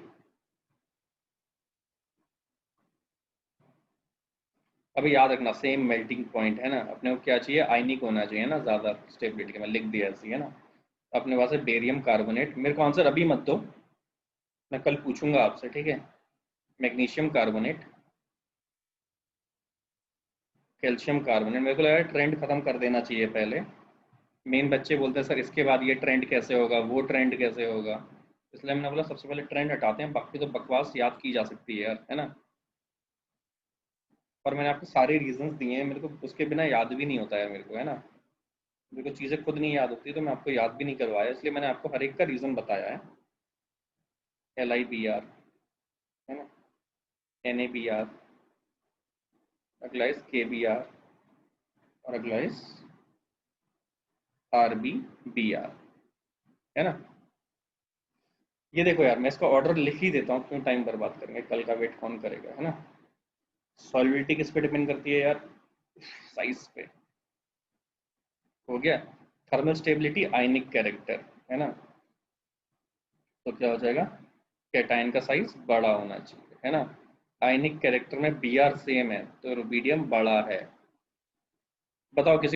अभी याद रखना सेम मेल्टिंग पॉइंट, है ना, अपने को क्या चाहिए, आयनिक होना चाहिए ना, ज्यादा स्टेबिलिटी के, मैं लिख दिया ऐसी, है ना। अपने पास है बेरियम कार्बोनेट, मेरे को आंसर अभी मत दो, मैं कल पूछूंगा आपसे, ठीक है। मैग्नीशियम कार्बोनेट, कैल्शियम कार्बोनेट, मेरे को लगा ट्रेंड खत्म कर देना चाहिए पहले। मेन बच्चे बोलते हैं सर इसके बाद ये ट्रेंड कैसे होगा, वो ट्रेंड कैसे होगा, इसलिए मैंने बोला सबसे पहले ट्रेंड हटाते हैं, बाकी तो बकवास याद की जा सकती है यार, है ना। पर मैंने आपको सारे रीजंस दिए हैं, मेरे को उसके बिना याद भी नहीं होता है मेरे को, है ना। मेरे को चीज़ें खुद नहीं याद होती तो मैं आपको याद भी नहीं करवाया, इसलिए मैंने आपको हर एक का रीज़न बताया है। LIBR, है ना, NABR, अगला इज KBR, और अगला इज RBBR, है ना। ये देखो यार मैं इसका ऑर्डर लिख ही देता हूँ, क्यों टाइम बर्बाद करेंगे, कल का वेट कौन करेगा, है ना। सॉल्युबिलिटी किस पे डिपेंड करती है यार, साइज पे, हो गया। थर्मल स्टेबिलिटी आयनिक कैरेक्टर, है ना। तो क्या हो जाएगा, कैटायन का साइज बड़ा होना चाहिए, है ना। आयनिक कैरेक्टर में Br सेम है तो रुबिडियम बड़ा है। बताओ किसी